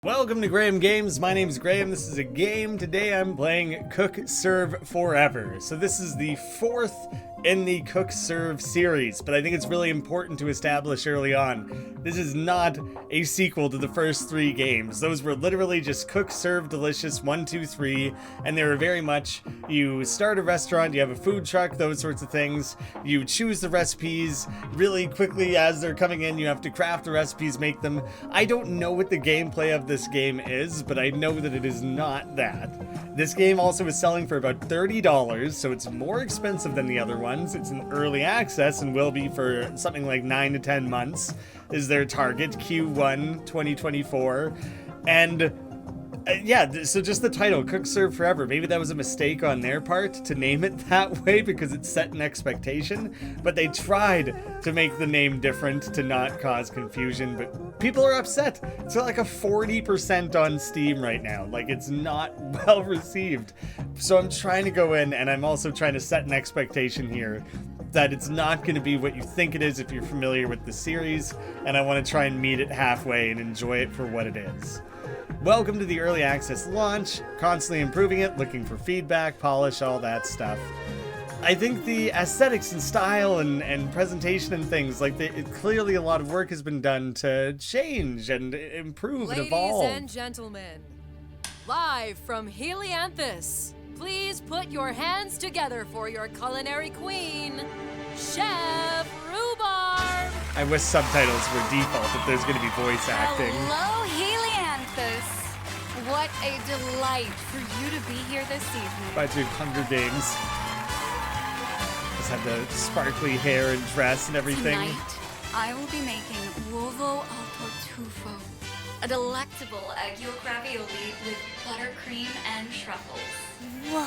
Welcome to Graeme Games. My name's Graeme. This is a game. Today I'm playing Cook Serve Forever. So this is the fourth in the Cook Serve series, but I think it's really important to establish early on, this is not a sequel to the first three games. Those were literally just Cook Serve Delicious 1, 2, 3, and they were very much, you start a restaurant, you have a food truck, those sorts of things. You choose the recipes really quickly as they're coming in. You have to craft the recipes, make them. I don't know what the gameplay of this game is, but I know that it is not that. This game also is selling for about $30, so it's more expensive than the other ones. It's in early access and will be for something like 9 to 10 months is their target, Q1 2024. And yeah, so just the title, Cook Serve Forever. Maybe that was a mistake on their part to name it that way because it set an expectation, but they tried to make the name different to not cause confusion, but people are upset. It's got like a 40% on Steam right now. Like, it's not well received. So I'm trying to go in, and I'm also trying to set an expectation here that it's not going to be what you think it is if you're familiar with the series, and I want to try and meet it halfway and enjoy it for what it is. Welcome to the early access launch, constantly improving it, looking for feedback, polish, all that stuff. I think the aesthetics and style and presentation and things, like clearly a lot of work has been done to change and improve and evolve. Ladies and gentlemen, live from Helianthus, please put your hands together for your culinary queen, Chef Rhubarb. I wish subtitles were default if there's going to be voice acting. Hello, Helianthus. What a delight for you to be here this evening. By doing Hunger Games. Just have the sparkly hair and dress and everything. Tonight, I will be making uovo al tartufo, a delectable egg yolk ravioli with buttercream and truffles. Whoa.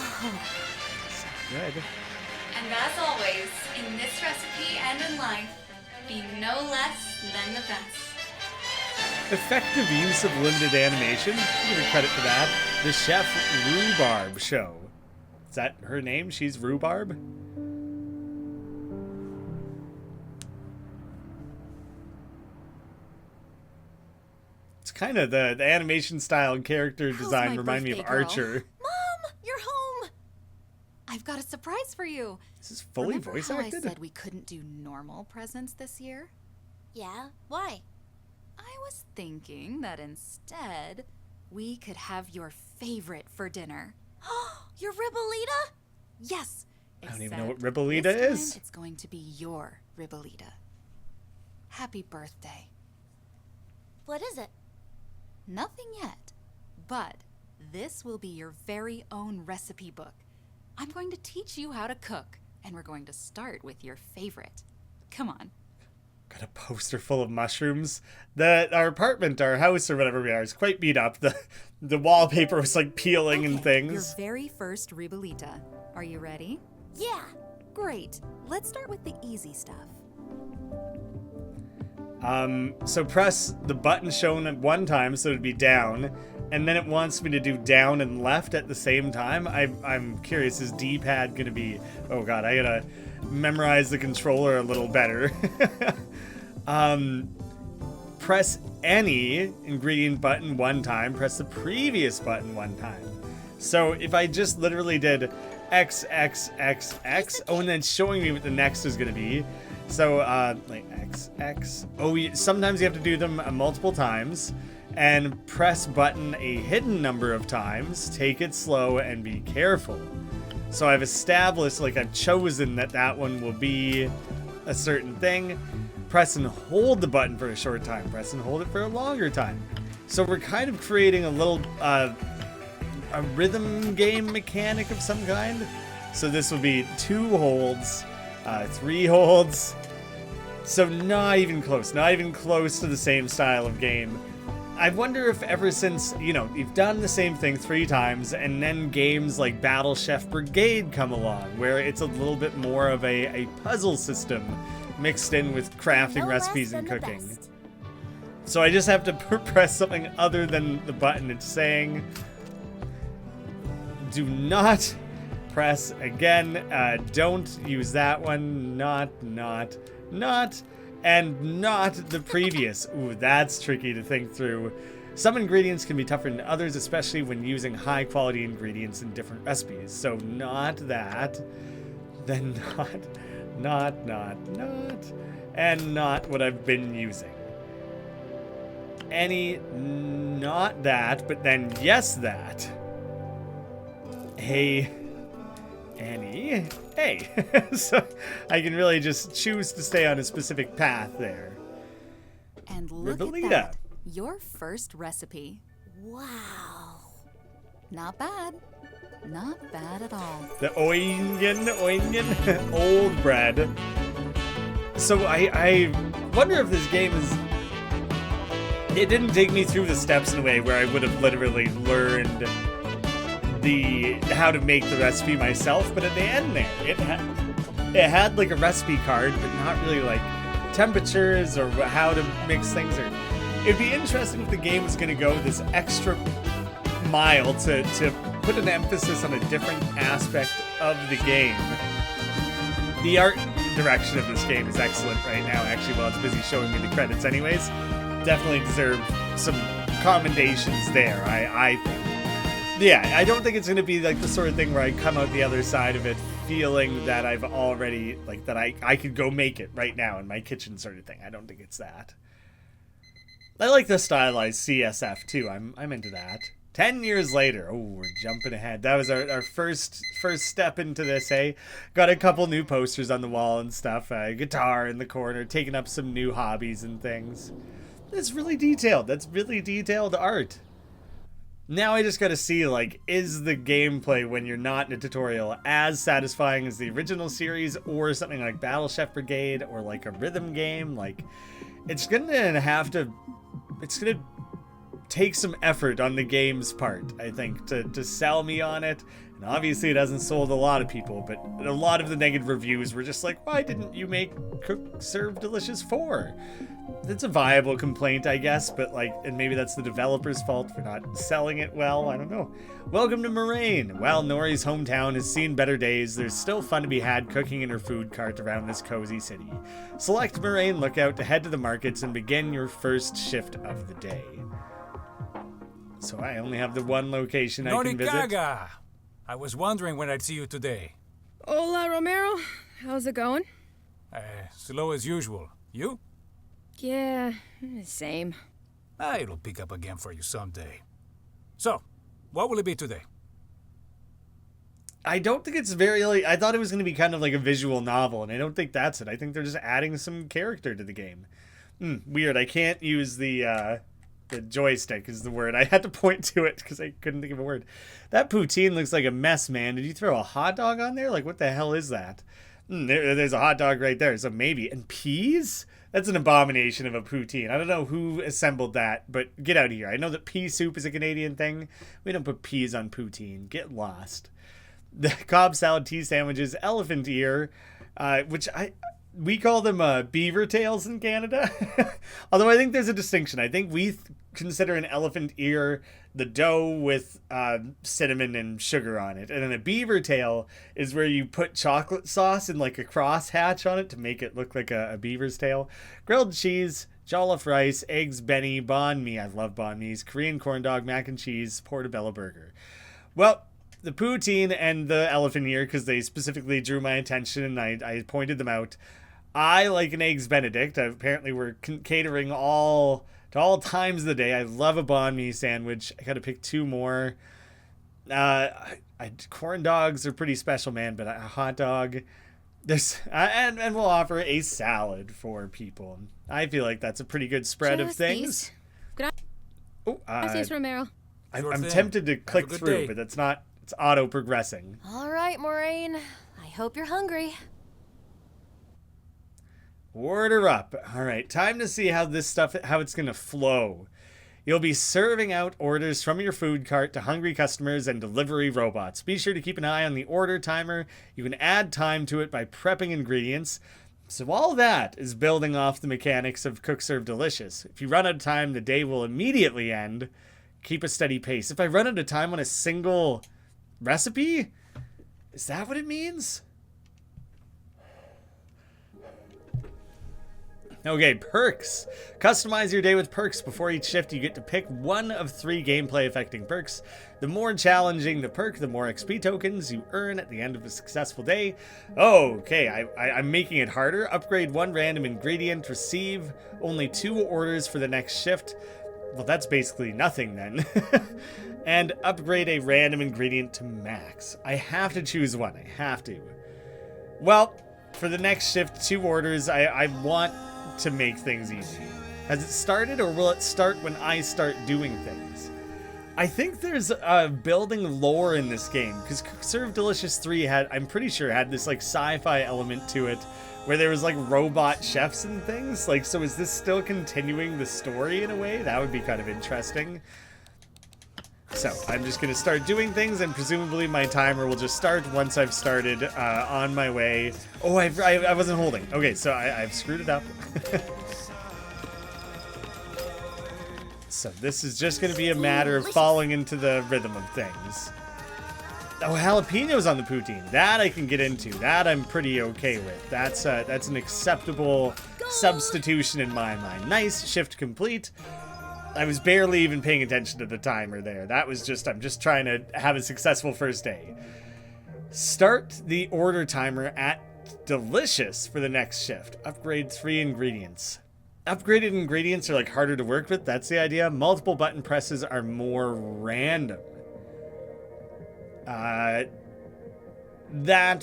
Good. And as always, in this recipe and in life, be no less than the best. Effective use of limited animation. Give her credit for that. The Chef Rhubarb Show. Is that her name? She's Rhubarb? It's kind of the animation style and character design remind me of Archer. Mom, you're home. I've got a surprise for you. This is fully voice acted? I said we couldn't do normal presents this year? Yeah? Why? I was thinking that instead, we could have your favorite for dinner. Your Ribolita? Yes. I don't even know what except Ribolita this time is. It's going to be your Ribolita. Happy birthday. What is it? Nothing yet, but this will be your very own recipe book. I'm going to teach you how to cook, and we're going to start with your favorite. Come on. Got a poster full of mushrooms. Our apartment, our house, or whatever we are, is quite beat up. The wallpaper was like peeling and things. Your very first Ribolita. Are you ready? Yeah. Great. Let's start with the easy stuff. So press the button shown at one time, so it'd be down, and then it wants me to do down and left at the same time. I'm curious, is D-pad gonna be... Oh god, I gotta memorize the controller a little better. Press any ingredient button one time, press the previous button one time. So if I just literally did X, X, X, X, oh, and then it's showing me what the next is gonna be. So, like X, X. Oh, sometimes you have to do them multiple times. And press button a hidden number of times. Take it slow and be careful. So I've established, like I've chosen that one will be a certain thing. Press and hold the button for a short time. Press and hold it for a longer time. So we're kind of creating a little, a rhythm game mechanic of some kind. So this will be 2 holds. 3 holds. So not even close to the same style of game. I wonder if ever since, you've done the same thing 3 times, and then games like Battle Chef Brigade come along, where it's a little bit more of a puzzle system mixed in with crafting recipes and cooking. So I just have to press something other than the button it's saying. Do not press again. Don't use that one. Not, and not the previous. Ooh, that's tricky to think through. Some ingredients can be tougher than others, especially when using high quality ingredients in different recipes. So not that, then not, and not what I've been using. Any, not that, but then yes that. Hey, Annie. Hey. So I can really just choose to stay on a specific path there. And look Ribolita. at that. Your first recipe. Wow. Not bad. Not bad at all. The onion, old bread. So I wonder if this game is... It didn't take me through the steps in a way where I would have literally learned how to make the recipe myself, but at the end there, it had like a recipe card, but not really like temperatures or how to mix things. Or it'd be interesting if the game was going to go this extra mile to put an emphasis on a different aspect of the game. The art direction of this game is excellent right now, actually, while it's busy showing me the credits anyways. Definitely deserve some commendations there, I think. Yeah, I don't think it's going to be like the sort of thing where I come out the other side of it feeling that I've already, like, that I could go make it right now in my kitchen sort of thing. I don't think it's that. I like the stylized CSF too. I'm into that. 10 years later. Oh, we're jumping ahead. That was our first step into this, hey? Got a couple new posters on the wall and stuff. A guitar in the corner, taking up some new hobbies and things. That's really detailed. That's really detailed art. Now I just gotta see, like, is the gameplay when you're not in a tutorial as satisfying as the original series or something like Battle Chef Brigade or like a rhythm game? Like, it's gonna take some effort on the game's part, I think, to sell me on it. And obviously it hasn't sold a lot of people, but a lot of the negative reviews were just like, why didn't you make Cook Serve Delicious 4? That's a viable complaint, I guess, but like, and maybe that's the developer's fault for not selling it well, I don't know. Welcome to Moraine. While Nori's hometown has seen better days, there's still fun to be had cooking in her food cart around this cozy city. Select Moraine Lookout to head to the markets and begin your first shift of the day. So I only have the one location I can visit. Nori Kaga! I was wondering when I'd see you today. Hola, Romero. How's it going? Slow as usual. You? Yeah, same. It'll pick up again for you someday. So, what will it be today? I don't think it's very, like, I thought it was going to be kind of like a visual novel, and I don't think that's it. I think they're just adding some character to the game. Weird, I can't use the joystick is the word. I had to point to it because I couldn't think of a word. That poutine looks like a mess, man. Did you throw a hot dog on there? Like, what the hell is that? There's a hot dog right there, so maybe. And peas? That's an abomination of a poutine. I don't know who assembled that, but get out of here. I know that pea soup is a Canadian thing. We don't put peas on poutine. Get lost. The Cobb salad tea sandwiches, elephant ear, which we call them beaver tails in Canada. Although I think there's a distinction. I think we consider an elephant ear the dough with cinnamon and sugar on it. And then a beaver tail is where you put chocolate sauce and like a crosshatch on it to make it look like a beaver's tail. Grilled cheese, jollof rice, eggs, beni, banh mi. I love banh mi's. Korean corn dog, mac and cheese, portobello burger. Well, the poutine and the elephant ear, because they specifically drew my attention and I pointed them out. I like an eggs benedict. Apparently we're catering to all times of the day. I love a banh mi sandwich. I gotta pick two more. Corn dogs are pretty special, man, but a hot dog. There's and we'll offer a salad for people. I feel like that's a pretty good spread of things. Gracias, Romero. I'm tempted to click through, but that's not. It's auto progressing. All right, Moraine. I hope you're hungry. Order up. All right, time to see how it's going to flow. You'll be serving out orders from your food cart to hungry customers and delivery robots. Be sure to keep an eye on the order timer. You can add time to it by prepping ingredients. So all that is building off the mechanics of Cook Serve Delicious. If you run out of time, the day will immediately end. Keep a steady pace. If I run out of time on a single recipe, is that what it means? Okay, perks. Customize your day with perks. Before each shift, you get to pick one of 3 gameplay affecting perks. The more challenging the perk, the more XP tokens you earn at the end of a successful day. Okay, I'm making it harder. Upgrade 1 random ingredient. Receive only 2 orders for the next shift. Well, that's basically nothing then. And upgrade a random ingredient to max. I have to choose one. I have to. Well, for the next shift, 2 orders. I want to make things easy. Has it started, or will it start when I start doing things? I think there's building lore in this game, because Cook Serve Delicious 3 had, I'm pretty sure, had this like sci-fi element to it, where there was like robot chefs and things. Like, so is this still continuing the story in a way? That would be kind of interesting. So I'm just gonna start doing things, and presumably my timer will just start once I've started on my way. Oh, I wasn't holding. Okay, so I've screwed it up. So this is just gonna be a matter of falling into the rhythm of things. Oh, jalapenos on the poutine. That I can get into. That I'm pretty okay with. That's an acceptable substitution in my mind. Nice, shift complete. I was barely even paying attention to the timer there. That was just, I'm just trying to have a successful first day. Start the order timer at delicious for the next shift. Upgrade 3 ingredients. Upgraded ingredients are like harder to work with. That's the idea. Multiple button presses are more random. That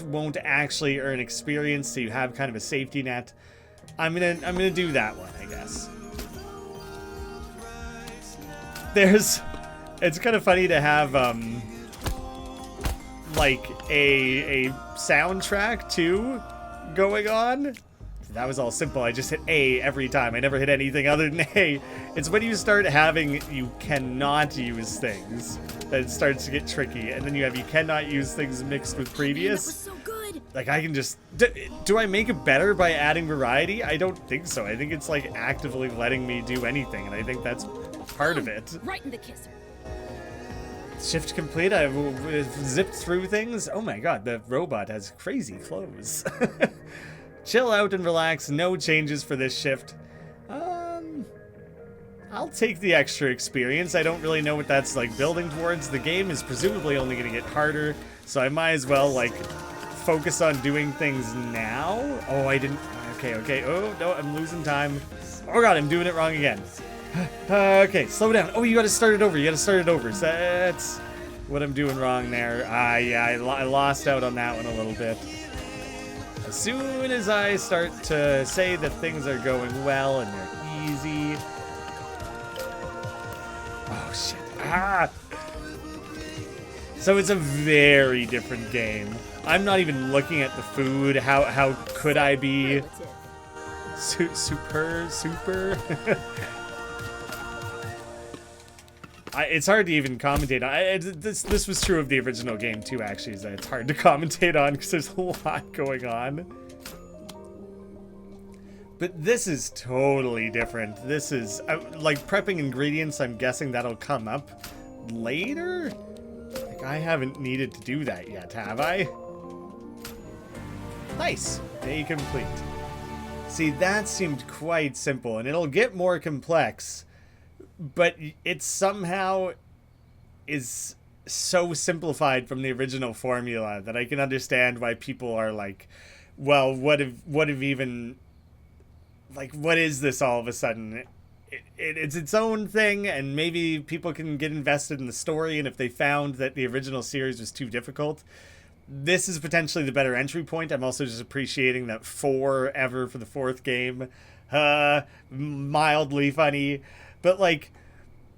won't actually earn experience, so you have kind of a safety net. I'm gonna do that one, I guess. It's kind of funny to have like a soundtrack too going on. That was all simple. I just hit A every time. I never hit anything other than A. It's when you start having you cannot use things that it starts to get tricky, and then you have you cannot use things mixed with previous. That was so good. Like, I can just... Do I make it better by adding variety? I don't think so. I think it's, like, actively letting me do anything, and I think that's part of it. Right in the kisser. Shift complete. I've zipped through things. Oh my god, the robot has crazy clothes. Chill out and relax. No changes for this shift. I'll take the extra experience. I don't really know what that's, like, building towards. The game is presumably only going to get harder, so I might as well, like... focus on doing things now. Oh, I didn't. Okay. Oh, no, I'm losing time. Oh, God, I'm doing it wrong again. Okay, slow down. Oh, you got to start it over. So that's what I'm doing wrong there. Yeah, I lost out on that one a little bit. As soon as I start to say that things are going well and they're easy. Oh, shit. So it's a very different game. I'm not even looking at the food. How could I be? Super. It's hard to even commentate on. This was true of the original game too, actually, is that it's hard to commentate on because there's a lot going on. But this is totally different. This is, like, prepping ingredients, I'm guessing that'll come up later? Like, I haven't needed to do that yet, have I? Nice. Day complete. See, that seemed quite simple, and it'll get more complex, but it somehow is so simplified from the original formula that I can understand why people are like, well, what if even, like, what is this all of a sudden? It's its own thing, and maybe people can get invested in the story, and if they found that the original series was too difficult, this is potentially the better entry point. I'm also just appreciating that forever for the 4th game. Mildly funny. But, like,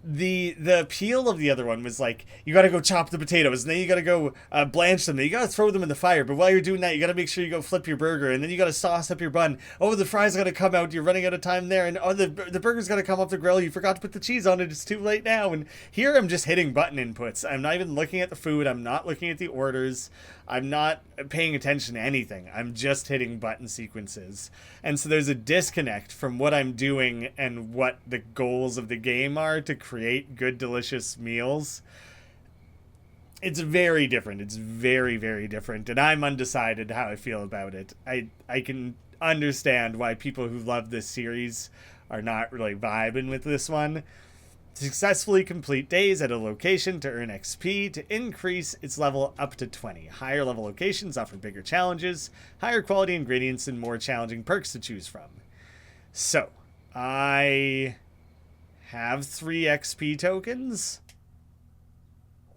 the appeal of the other one was, like, you gotta go chop the potatoes, and then you gotta go blanch them, then you gotta throw them in the fire, but while you're doing that, you gotta make sure you go flip your burger, and then you gotta sauce up your bun. Oh, the fries gotta come out, you're running out of time there, and oh, the burger's gotta come off the grill, you forgot to put the cheese on it, it's too late now. And here I'm just hitting button inputs. I'm not even looking at the food, I'm not looking at the orders, I'm not paying attention to anything. I'm just hitting button sequences. And so there's a disconnect from what I'm doing and what the goals of the game are to create good, delicious meals. It's very different. It's very, very different. And I'm undecided how I feel about it. I can understand why people who love this series are not really vibing with this one. Successfully complete days at a location to earn XP to increase its level up to 20. Higher level locations offer bigger challenges, higher quality ingredients, and more challenging perks to choose from. So, I have 3 XP tokens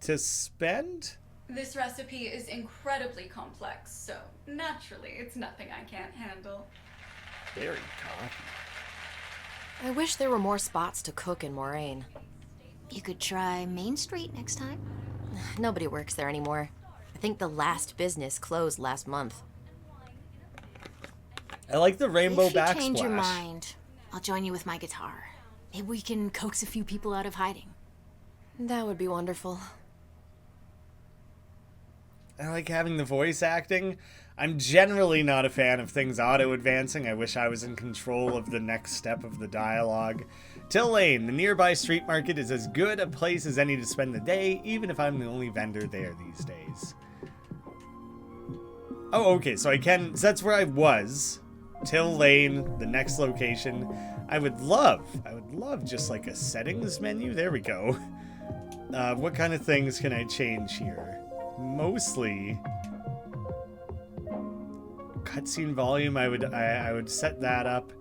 to spend. This recipe is incredibly complex, so naturally it's nothing I can't handle. Very cocky. I wish there were more spots to cook in Moraine. You could try Main Street next time. Nobody works there anymore. I think the last business closed last month. I like the rainbow If you backsplash. change your mind, I'll join you with my guitar. Maybe we can coax a few people out of hiding. That would be wonderful. I like having the voice acting. I'm generally not a fan of things auto-advancing. I wish I was in control of the next step of the dialogue. Till Lane, the nearby street market is as good a place as any to spend the day, even if I'm the only vendor there these days. Oh, okay, so I can... So that's where I was. Till Lane, the next location. I would love just like a settings menu. There we go. What kind of things can I change here? Mostly... cutscene volume, I would set that up.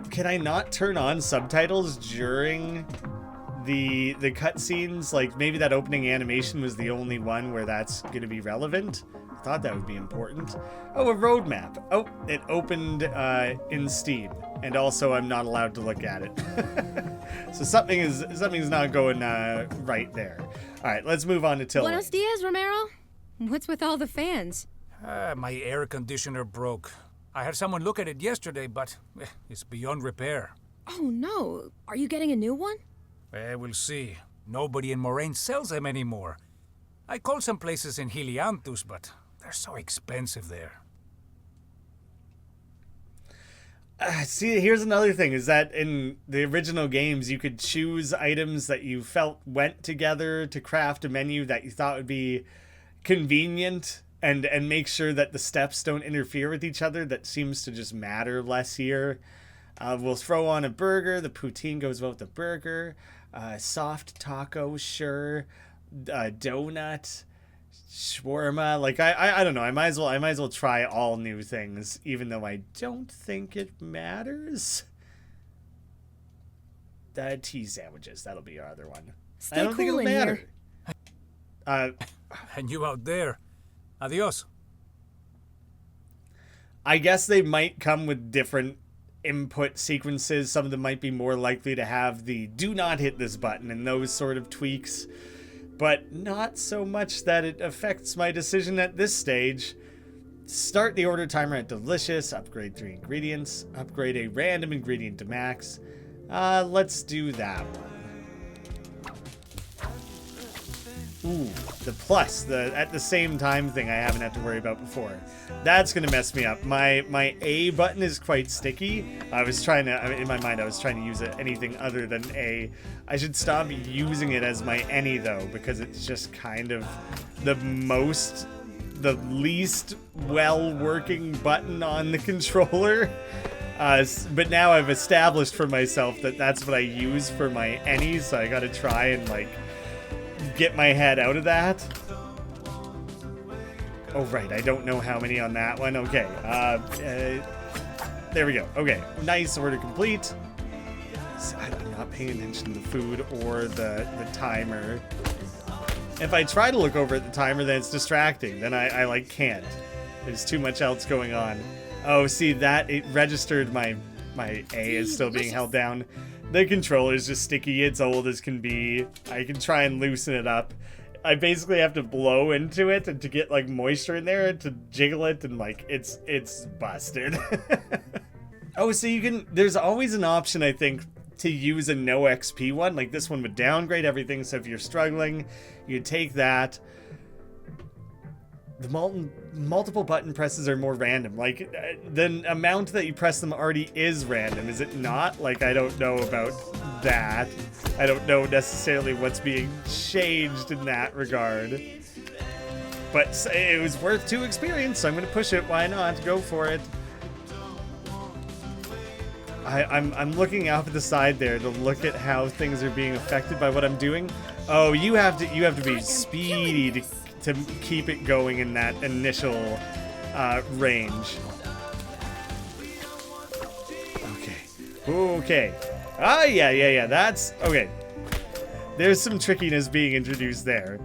Can I not turn on subtitles during the cutscenes? Like maybe that opening animation was the only one where that's going to be relevant. I thought that would be important. Oh, a roadmap. Oh, it opened in Steam, and also I'm not allowed to look at it. So something's not going right there. All right, let's move on to Tilly. Buenos dias, Romero. What's with all the fans? My air conditioner broke. I had someone look at it yesterday, but it's beyond repair. Oh no, are you getting a new one? We'll see. Nobody in Moraine sells them anymore. I called some places in Helianthus, but they're so expensive there. See, here's another thing, is that in the original games, you could choose items that you felt went together to craft a menu that you thought would be convenient and make sure that the steps don't interfere with each other. That seems to just matter less here. We'll throw on a burger. The poutine goes well with the burger. Soft taco, sure. Donut. Shawarma. Like, I don't know. I might as well try all new things, even though I don't think it matters. Tea sandwiches. That'll be our other one. Stay I don't think cool it'll in matter. here. And you out there. Adios. I guess they might come with different input sequences. Some of them might be more likely to have the do not hit this button and those sort of tweaks, but not so much that it affects my decision at this stage. Start the order timer at delicious, upgrade 3 ingredients, upgrade a random ingredient to max. Let's do that one. Ooh, the plus, at the same time thing I haven't had to worry about before. That's gonna mess me up. My A button is quite sticky. In my mind, I was trying to use it anything other than A. I should stop using it as my any though, because it's just kind of the least well-working button on the controller. But now I've established for myself that that's what I use for my any, so I gotta try and like get my head out of that. Oh right, I don't know how many on that one. Okay, there we go. Okay, nice, order complete. So I'm not paying attention to the food or the timer. If I try to look over at the timer, then it's distracting. Then I like can't. There's too much else going on. Oh, see that it registered my A is still being held down. The controller's just sticky. It's old as can be. I can try and loosen it up. I basically have to blow into it and to get like moisture in there to jiggle it, and like it's busted. Oh, so you can. There's always an option, I think, to use a no XP one. Like this one would downgrade everything. So if you're struggling, you take that. The multiple button presses are more random. Like, the amount that you press them already is random, is it not? Like, I don't know about that. I don't know necessarily what's being changed in that regard. But it was worth 2 experience, so I'm going to push it. Why not? Go for it. I'm looking off at the side there to look at how things are being affected by what I'm doing. Oh, you have to be speedy to keep it going in that initial range. Okay. Ah, yeah. That's okay. There's some trickiness being introduced there.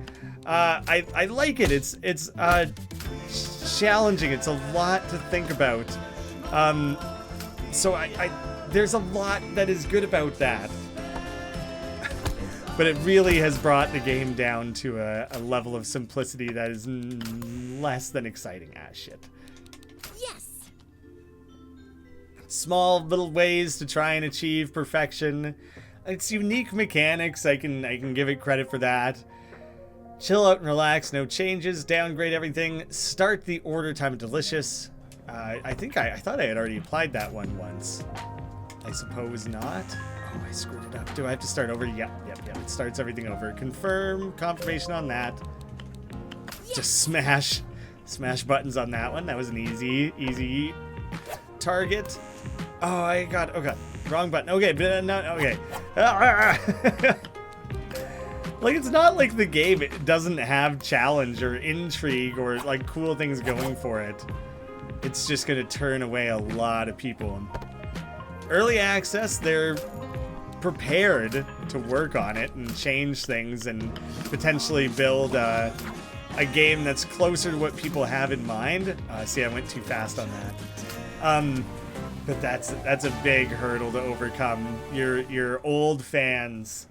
I like it. It's challenging. It's a lot to think about. So there's a lot that is good about that. But it really has brought the game down to a level of simplicity that is less than exciting. Ah, shit. Yes! Small little ways to try and achieve perfection. It's unique mechanics. I can give it credit for that. Chill out and relax. No changes. Downgrade everything. Start the order. Time delicious. I thought I had already applied that one once. I suppose not. Oh, I screwed it up. Do I have to start over? Yep. It starts everything over. Confirm. Confirmation on that. Yes. Just smash buttons on that one. That was an easy target. Oh god. Wrong button. Okay, but no, okay. Like, it's not like the game doesn't have challenge or intrigue or like cool things going for it. It's just gonna turn away a lot of people. Early access, they're prepared to work on it and change things and potentially build a game that's closer to what people have in mind. See, I went too fast on that. But that's a big hurdle to overcome. Your old fans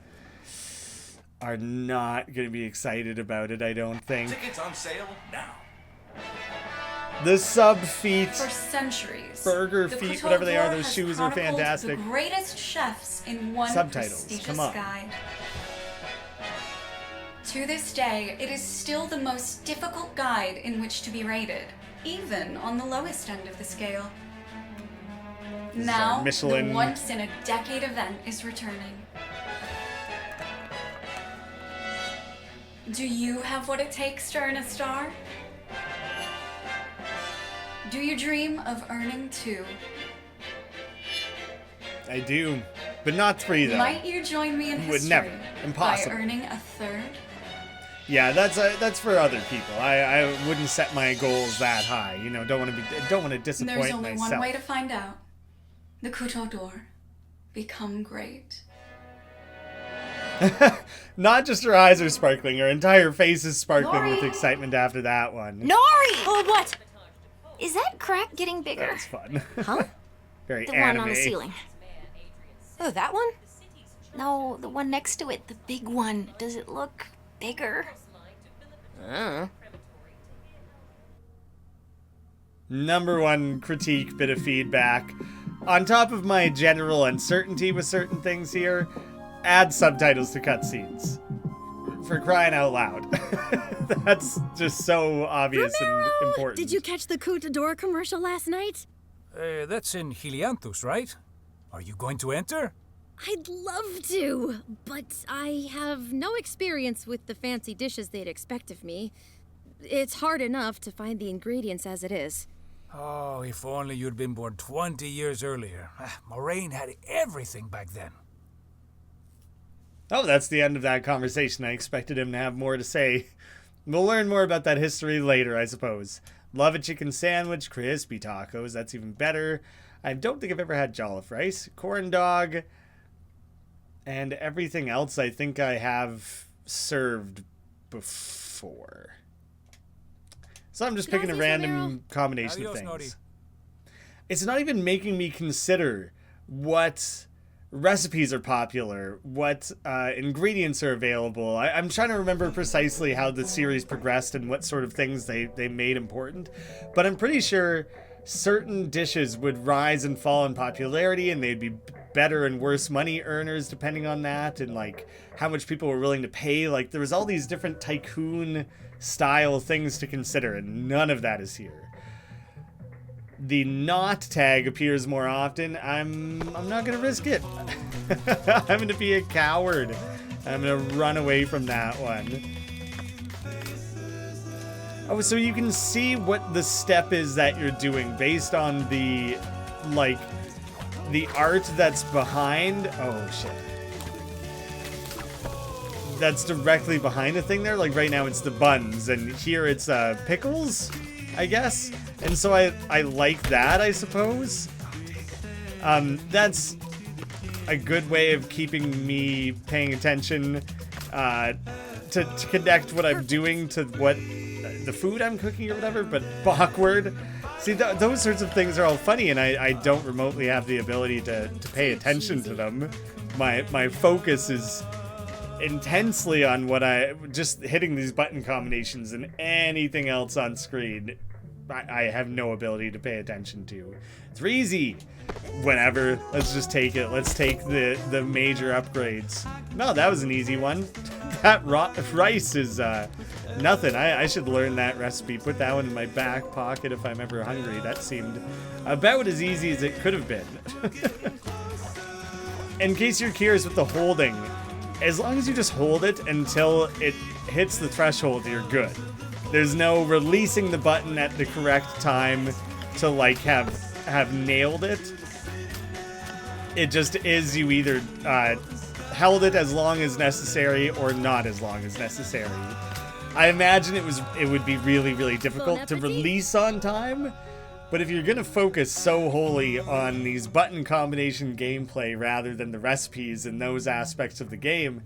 are not going to be excited about it, I don't think. Tickets on sale now. The sub feet, For centuries, burger the feet, Couture whatever they are, d'Or those has shoes are chronicled fantastic. The greatest chefs in one Subtitles, prestigious come on. guide. To this day, it is still the most difficult guide in which to be rated, even on the lowest end of the scale. Now, Michelin. the once-in-a-decade event is returning. Do you have what it takes to earn a star? Do you dream of earning 2? I do, but not 3 though. Might you join me in Would history never. Impossible. by earning a 3rd? Yeah, that's for other people. I wouldn't set my goals that high. You know, don't want to disappoint There's only myself. one way to find out. The Couture d'Or. Become great. Not just her eyes are sparkling, her entire face is sparkling with Nori! excitement after that one. Nori! Oh, what? Is that crack getting bigger? That's fun. Huh? Very The anime. one on the ceiling. Oh, that one? No, the one next to it, the big one. Does it look bigger? Number one critique, bit of feedback. On top of my general uncertainty with certain things here, add subtitles to cutscenes. For crying out loud. That's just so obvious and important. Did you catch the Couture d'Or commercial last night? That's in Helianthus, right? Are you going to enter? I'd love to, but I have no experience with the fancy dishes they'd expect of me. It's hard enough to find the ingredients as it is. Oh, if only you'd been born 20 years earlier. Moraine had everything back then. Oh, that's the end of that conversation. I expected him to have more to say. We'll learn more about that history later, I suppose. Love a chicken sandwich, crispy tacos, that's even better. I don't think I've ever had jollof rice, corn dog, and everything else I think I have served before. So I'm just picking a random combination of Adios, things. Nori. It's not even making me consider what recipes are popular, what ingredients are available. I'm trying to remember precisely how the series progressed and what sort of things they made important. But I'm pretty sure certain dishes would rise and fall in popularity, and they'd be better and worse money earners depending on that, and like how much people were willing to pay. Like there was all these different tycoon style things to consider, and none of that is here. The not tag appears more often. I'm not gonna risk it. I'm gonna be a coward. I'm gonna run away from that one. Oh, so you can see what the step is that you're doing based on the, like, the art that's behind... Oh, shit. That's directly behind the thing there. Like, right now it's the buns, and here it's pickles, I guess. And so I like that, I suppose. That's a good way of keeping me paying attention to connect what I'm doing to what the food I'm cooking or whatever, but awkward. See, those sorts of things are all funny, and I don't remotely have the ability to pay attention to them. My focus is intensely on what just hitting these button combinations, and anything else on screen I have no ability to pay attention to. It's easy. Whatever, let's just take it. Let's take the major upgrades. No, that was an easy one. That rice is nothing. I should learn that recipe. Put that one in my back pocket if I'm ever hungry. That seemed about as easy as it could have been. In case you're curious with the holding, as long as you just hold it until it hits the threshold, you're good. There's no releasing the button at the correct time to like have nailed it. It just is, you either held it as long as necessary or not as long as necessary. I imagine it would be really, really difficult to release on time. But if you're gonna focus so wholly on these button combination gameplay rather than the recipes and those aspects of the game,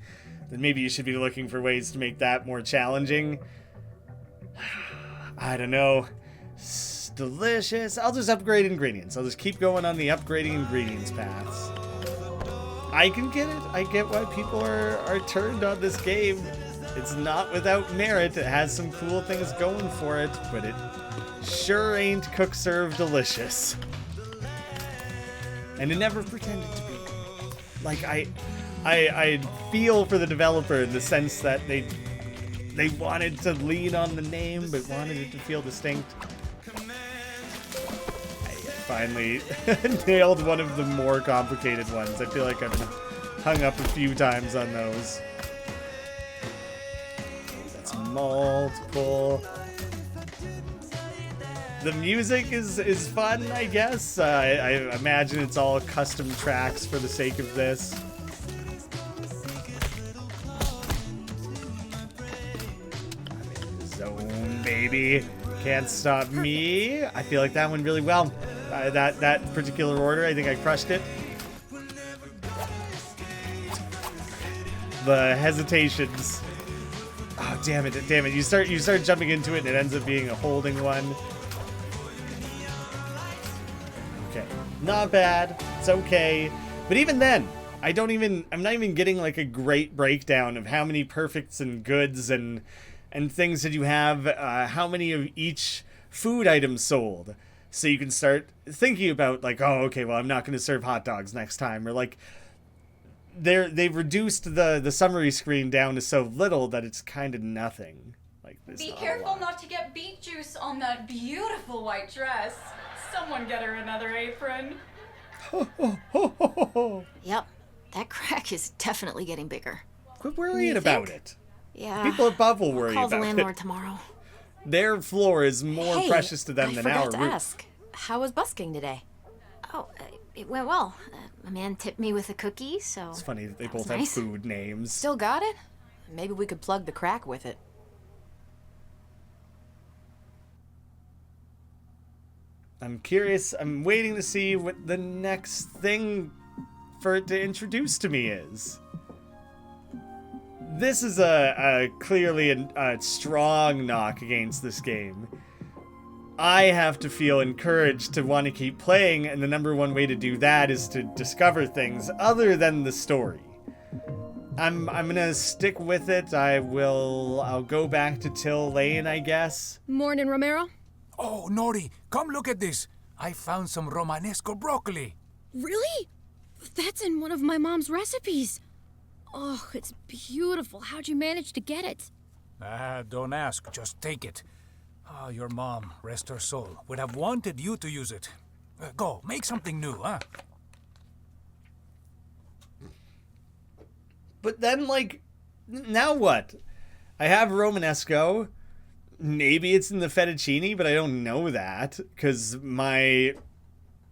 then maybe you should be looking for ways to make that more challenging. I don't know. It's delicious. I'll just upgrade ingredients. I'll just keep going on the upgrading ingredients paths. I can get it. I get why people are turned on this game. It's not without merit. It has some cool things going for it, but it sure ain't cook serve delicious. And it never pretended to be. Like, I feel for the developer in the sense that they wanted to lean on the name but wanted it to feel distinct. I finally nailed one of the more complicated ones. I feel like I've been hung up a few times on those. That's multiple. The music is fun, I guess. I imagine it's all custom tracks for the sake of this. I'm in the zone, baby. Can't stop me. I feel like that went really well. That particular order, I think I crushed it. The hesitations. Oh, damn it. You start jumping into it and it ends up being a holding one. Okay, not bad. It's okay. But even then, I'm not even getting like a great breakdown of how many perfects and goods and things that you have, how many of each food item sold. So you can start thinking about like, oh, okay, well, I'm not going to serve hot dogs next time. Or like, they've reduced the summary screen down to so little that it's kind of nothing. Like this. Be careful not to get beet juice on that beautiful white dress. Someone get her another apron. Yep, that crack is definitely getting bigger. Quit worrying about it. Yeah. People above will worry Call about the landlord it. Tomorrow. Their floor is more precious to them than our I forgot to roof. ask. How was busking today? Oh, it went well. A man tipped me with a cookie, so It's funny that they that was both have nice. food names. Still got it? Maybe we could plug the crack with it. I'm curious. I'm waiting to see what the next thing for it to introduce to me is. This is a clearly a strong knock against this game. I have to feel encouraged to want to keep playing, and the number one way to do that is to discover things other than the story. I'm gonna stick with it. I'll go back to Till Lane, I guess. Morning, Romero. Oh, Nori, come look at this. I found some Romanesco broccoli. Really? That's in one of my mom's recipes. Oh, it's beautiful. How'd you manage to get it? Don't ask, just take it. Oh, your mom, rest her soul, would have wanted you to use it. Go, make something new, huh? But then, like, now what? I have Romanesco. Maybe it's in the fettuccine, but I don't know that because my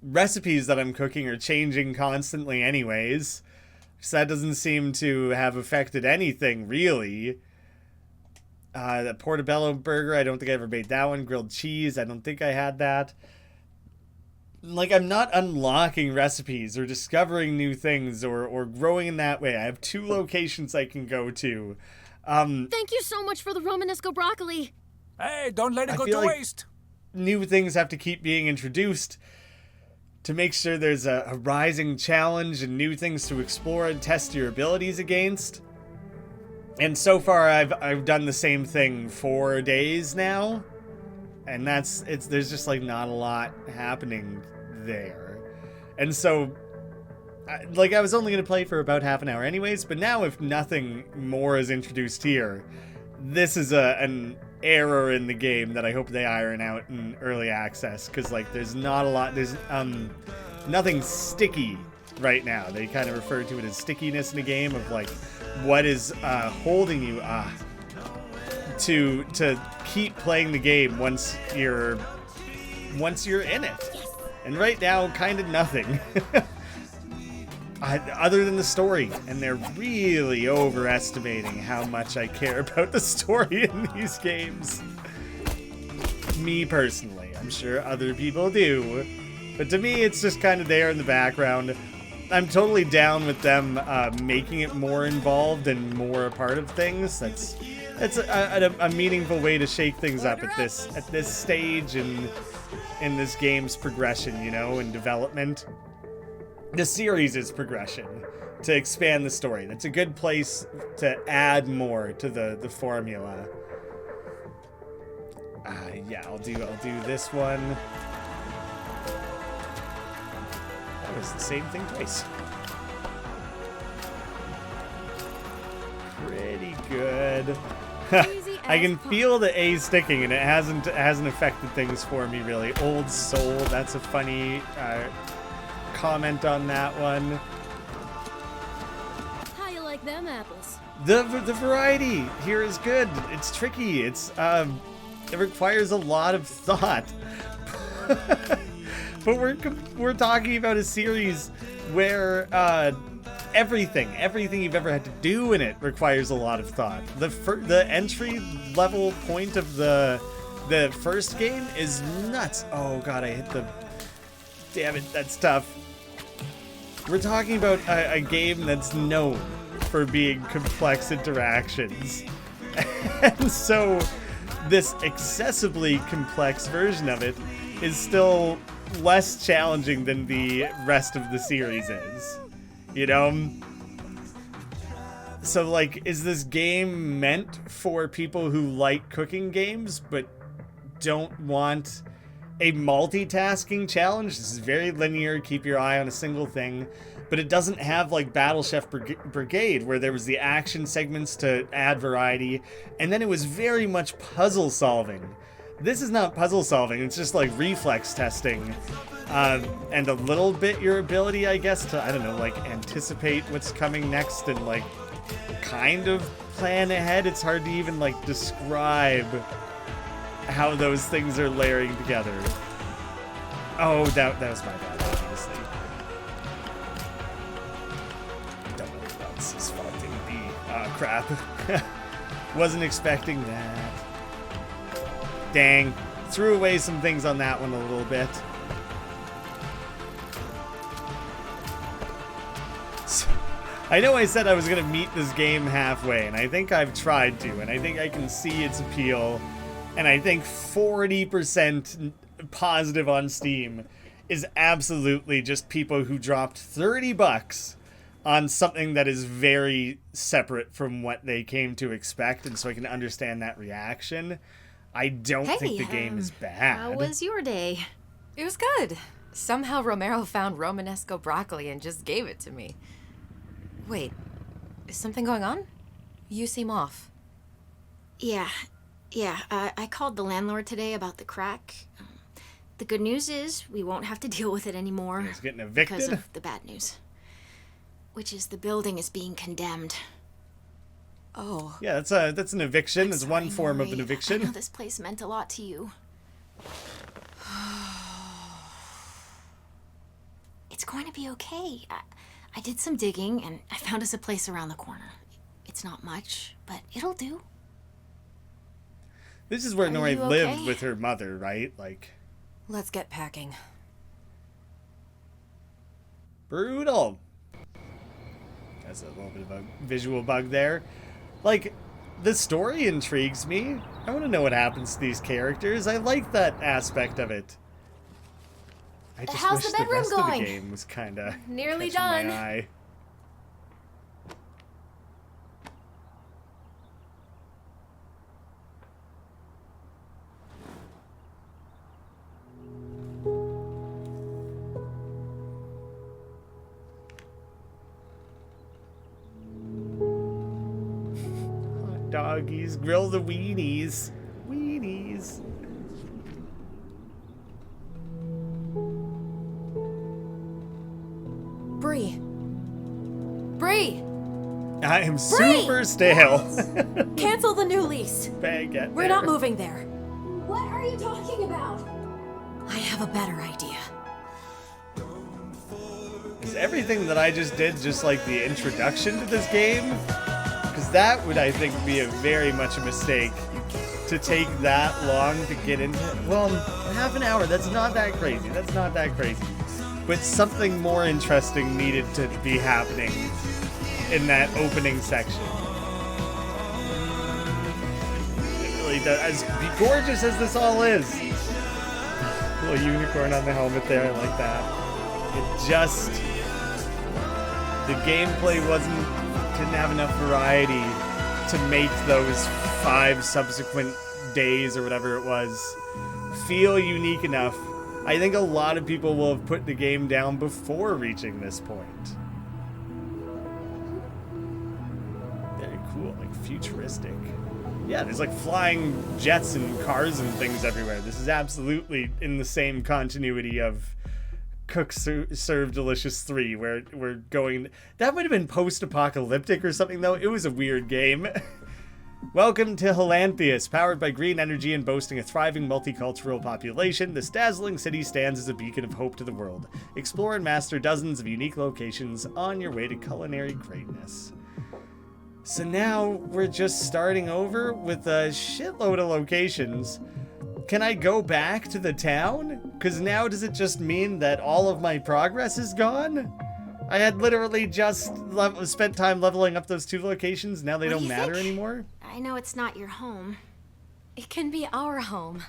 recipes that I'm cooking are changing constantly anyways. So that doesn't seem to have affected anything, really. The portobello burger, I don't think I ever made that one. Grilled cheese, I don't think I had that. Like, I'm not unlocking recipes or discovering new things or growing in that way. I have 2 locations I can go to. Thank you so much for the Romanesco broccoli. Hey, don't let it go feel to like waste. New things have to keep being introduced to make sure there's a rising challenge and new things to explore and test your abilities against. And so far, I've done the same thing 4 days now, and there's just like not a lot happening there. And so, I was only gonna play for about half an hour anyways, but now if nothing more is introduced here, this is an error in the game that I hope they iron out in early access, because like there's not a lot, there's nothing sticky right now. They kind of refer to it as stickiness in the game of like what is holding you to keep playing the game once you're in it. And right now, kind of nothing. Other than the story, and they're really overestimating how much I care about the story in these games. Me personally, I'm sure other people do, but to me it's just kind of there in the background. I'm totally down with them making it more involved and more a part of things. That's a meaningful way to shake things up at this stage in this game's progression, you know, and development. The series' progression to expand the story. That's a good place to add more to the formula. Yeah, I'll do this one. That was the same thing twice. Pretty good. I can feel the A sticking, and it hasn't affected things for me really. Old Soul, that's a funny comment on that one. How you like them apples? The variety here is good. It's tricky. It requires a lot of thought. But we're talking about a series where everything you've ever had to do in it requires a lot of thought. The entry level point of the first game is nuts. Oh god, I hit the... Damn it, that's tough. We're talking about a game that's known for being complex interactions. And so this excessively complex version of it is still less challenging than the rest of the series is. You know? So, like, is this game meant for people who like cooking games but don't want a multitasking challenge? This is very linear, keep your eye on a single thing, but it doesn't have like Battle Chef Brigade, where there was the action segments to add variety, and then it was very much puzzle solving. This is not puzzle solving, it's just like reflex testing, and a little bit your ability, I guess, to, I don't know, like anticipate what's coming next and like kind of plan ahead. It's hard to even like describe how those things are layering together. Oh, that was my bad, obviously. Don't know if that's his fault, it would be. Crap. Wasn't expecting that. Dang. Threw away some things on that one a little bit. So, I know I said I was going to meet this game halfway, and I think I've tried to, and I think I can see its appeal. And I think 40% positive on Steam is absolutely just people who dropped $30 on something that is very separate from what they came to expect, and so I can understand that reaction. I don't think the game is bad. How was your day? It was good. Somehow Romero found Romanesco broccoli and just gave it to me. Wait, is something going on? You seem off. Yeah, I called the landlord today about the crack. The good news is we won't have to deal with it anymore. He's getting evicted? Because of the bad news. Which is the building is being condemned. Oh. Yeah, that's an eviction. It's one form of an I eviction. know this place meant a lot to you. It's going to be okay. I did some digging, and I found us a place around the corner. It's not much, but it'll do. This is where Are Nori you lived okay? with her mother, right? Like, Let's get packing. brutal. That's a little bit of a visual bug there. Like, the story intrigues me. I want to know what happens to these characters. I like that aspect of it. I just How's wish the bedroom rest of going? the game was kind of Nearly catching done. my eye. Hot doggies, grill the weenies. Weenies. Bree. Bree! I am super stale. Cancel the new lease. Baguette We're there. not moving there. What are you talking about? I have a better idea. Is everything that I just did just like the introduction to this game? Because that would, I think, be a very much a mistake to take that long to get into. Well, half an hour, that's not that crazy. That's not that crazy. But something more interesting needed to be happening in that opening section. It really does. As gorgeous as this all is. Little unicorn on the helmet there, I like that. It just... The gameplay didn't have enough variety to make those 5 subsequent days or whatever it was feel unique enough. I think a lot of people will have put the game down before reaching this point. Very cool, like futuristic. Yeah, there's like flying jets and cars and things everywhere. This is absolutely in the same continuity of Cook Serve Delicious 3, where we're going... That might have been post-apocalyptic or something, though. It was a weird game. Welcome to Helanthius. Powered by green energy and boasting a thriving multicultural population, this dazzling city stands as a beacon of hope to the world. Explore and master dozens of unique locations on your way to culinary greatness. So now we're just starting over with a shitload of locations. Can I go back to the town? Because now does it just mean that all of my progress is gone? I had literally just spent time leveling up those 2 locations. Now they What do don't you matter think? anymore? I know it's not your home. It can be our home.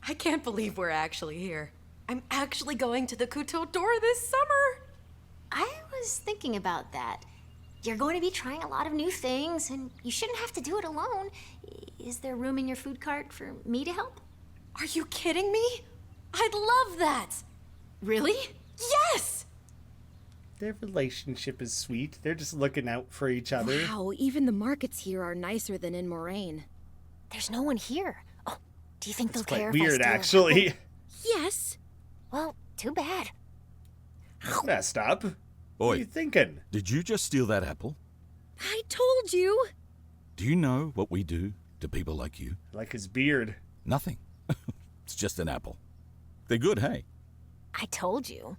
I can't believe we're actually here. I'm actually going to the Couteau d'Or this summer. I was thinking about that. You're going to be trying a lot of new things, and you shouldn't have to do it alone. Is there room in your food cart for me to help? Are you kidding me? I'd love that. Really? Yes! Their relationship is sweet. They're just looking out for each other. Wow, even the markets here are nicer than in Moraine. There's no one here. Oh, do you think It's they'll care quite if I weird, steal an actually. apple? Yes. Well, too bad. Messed up. What are you Oi, thinking? did you just steal that apple? I told you. Do you know what we do to people like you? Like his beard. Nothing. It's just an apple. They're good, hey? I told you.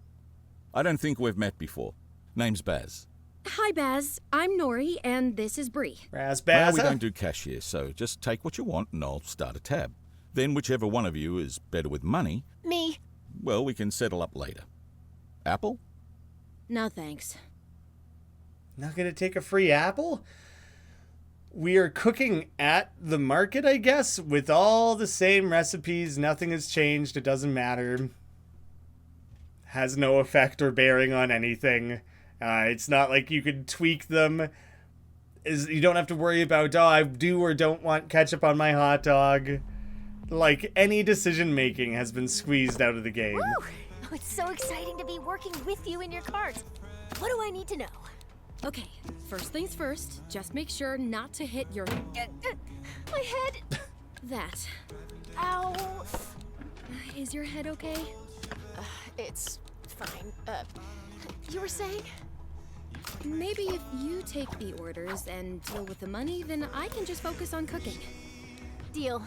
I don't think we've met before. Name's Baz. Hi, Baz. I'm Nori, and this is Bree. Well, Razbazza. we don't do cash here, so just take what you want and I'll start a tab. Then whichever one of you is better with money, Me. well, we can settle up later. Apple? No, thanks. Not gonna take a free apple? We are cooking at the market, I guess, with all the same recipes. Nothing has changed. It doesn't matter. Has no effect or bearing on anything. It's not like you could tweak them. You don't have to worry about, oh, I do or don't want ketchup on my hot dog. Like, any decision making has been squeezed out of the game. Woo! Oh, it's so exciting to be working with you in your cart. What do I need to know? Okay, first things first, just make sure not to hit your... My head. That. Ow. Is your head okay? It's fine. You were saying? Maybe if you take the orders and deal with the money, then I can just focus on cooking. Deal.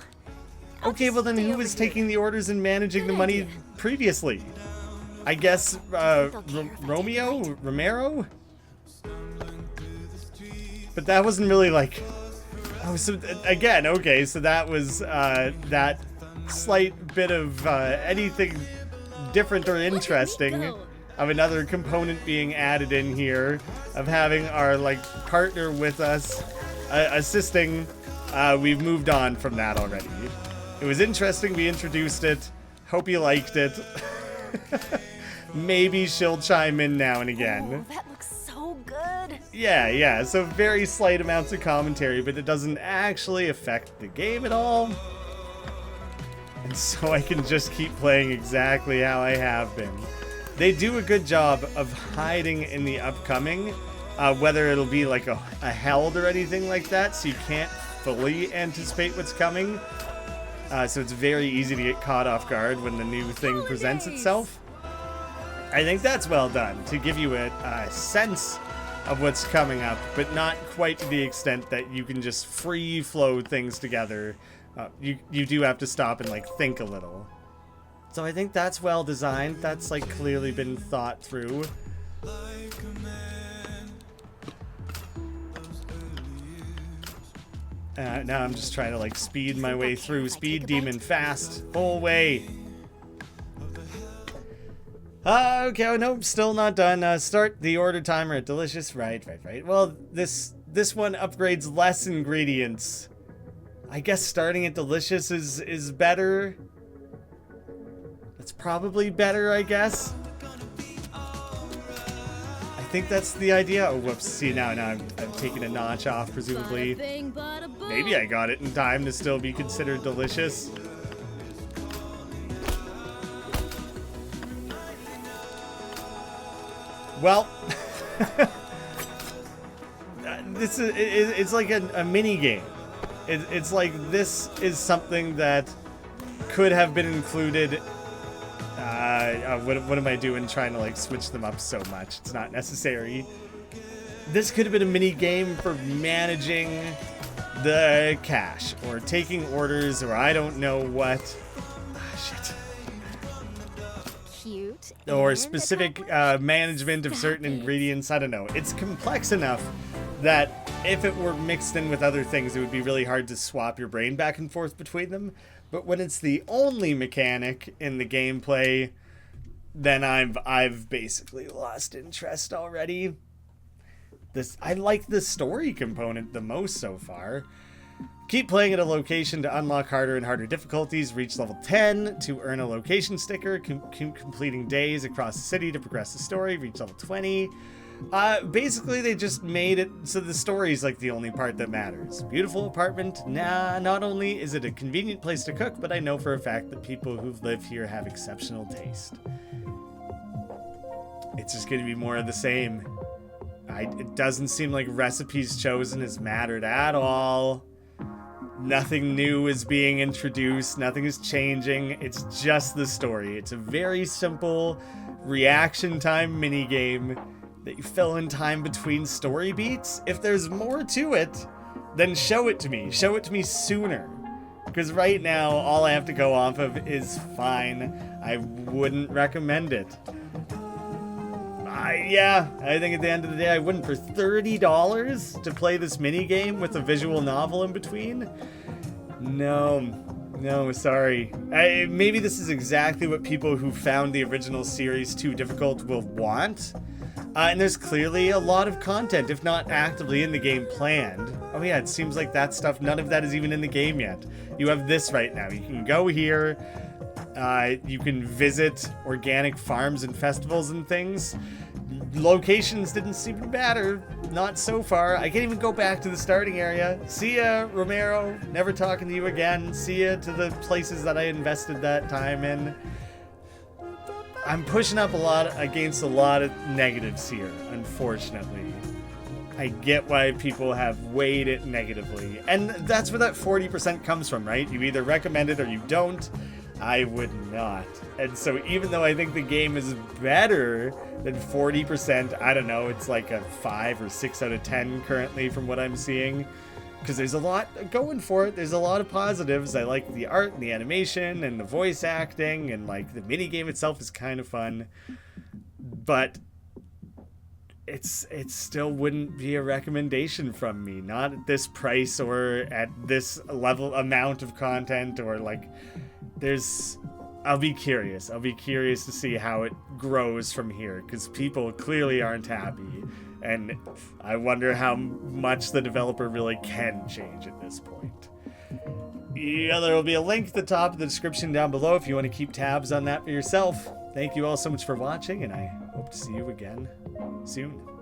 Okay, well then stay who over was here. taking the orders and managing the money previously? I guess, Romero? But that wasn't really like... Oh, so again, okay, so that was that slight bit of anything different or interesting of another component being added in here, of having our, like, partner with us assisting. We've moved on from that already. It was interesting, we introduced it. Hope you liked it. Maybe she'll chime in now and again. Oh, that looks so good. Yeah, so very slight amounts of commentary, but it doesn't actually affect the game at all. And so I can just keep playing exactly how I have been. They do a good job of hiding in the upcoming, whether it'll be like a held or anything like that, so you can't fully anticipate what's coming. So it's very easy to get caught off guard when the new thing presents itself. I think that's well done, to give you a sense of what's coming up, but not quite to the extent that you can just free flow things together. You do have to stop and, like, think a little. So I think that's well designed. That's, like, clearly been thought through. Now I'm just trying to, like, speed my way through. Speed demon fast. Full way. Okay, oh, nope, still not done. Start the order timer at delicious. Right. Well, this one upgrades less ingredients. I guess starting at delicious is better. It's probably better, I guess. I think that's the idea. Oh, whoops. See, now I've taken a notch off, presumably. Maybe I got it in time to still be considered delicious. Well, it's like a mini game. It's like this is something that could have been included. What am I doing trying to, like, switch them up so much? It's not necessary. This could have been a mini game for managing the cash or taking orders or I don't know what. Shit. Cute. Or specific management of certain ingredients. I don't know. It's complex enough that if it were mixed in with other things, it would be really hard to swap your brain back and forth between them. But when it's the only mechanic in the gameplay, then I've basically lost interest already. I like the story component the most so far. Keep playing at a location to unlock harder and harder difficulties. Reach level 10 to earn a location sticker. Completing days across the city to progress the story. Reach level 20. Basically, they just made it so the story is, like, the only part that matters. Beautiful apartment. Nah, not only is it a convenient place to cook, but I know for a fact that people who live here have exceptional taste. It's just going to be more of the same. It doesn't seem like recipes chosen has mattered at all. Nothing new is being introduced. Nothing is changing. It's just the story. It's a very simple reaction time minigame that you fill in time between story beats. If there's more to it, then show it to me. Show it to me sooner. Because right now, all I have to go off of is fine. I wouldn't recommend it. Yeah, I think at the end of the day, I wouldn't. For $30 to play this minigame with a visual novel in between? No, sorry. Maybe this is exactly what people who found the original series too difficult will want. And there's clearly a lot of content, if not actively in the game, planned. Oh yeah, it seems like that stuff, none of that is even in the game yet. You have this right now. You can go here. You can visit organic farms and festivals and things. Locations didn't seem to matter. Not so far. I can't even go back to the starting area. See ya, Romero. Never talking to you again. See ya to the places that I invested that time in. I'm pushing up against a lot of negatives here, unfortunately. I get why people have weighed it negatively. And that's where that 40% comes from, right? You either recommend it or you don't. I would not. And so even though I think the game is better than 40%, I don't know, it's like a 5 or 6 out of 10 currently from what I'm seeing. because there's a lot going for it. There's a lot of positives. I like the art and the animation and the voice acting, and like the mini game itself is kind of fun, but it still wouldn't be a recommendation from me. Not at this price or at this amount of content, or like I'll be curious. I'll be curious to see how it grows from here, because people clearly aren't happy. And I wonder how much the developer really can change at this point. Yeah, there will be a link at the top of the description down below if you want to keep tabs on that for yourself. Thank you all so much for watching, and I hope to see you again soon.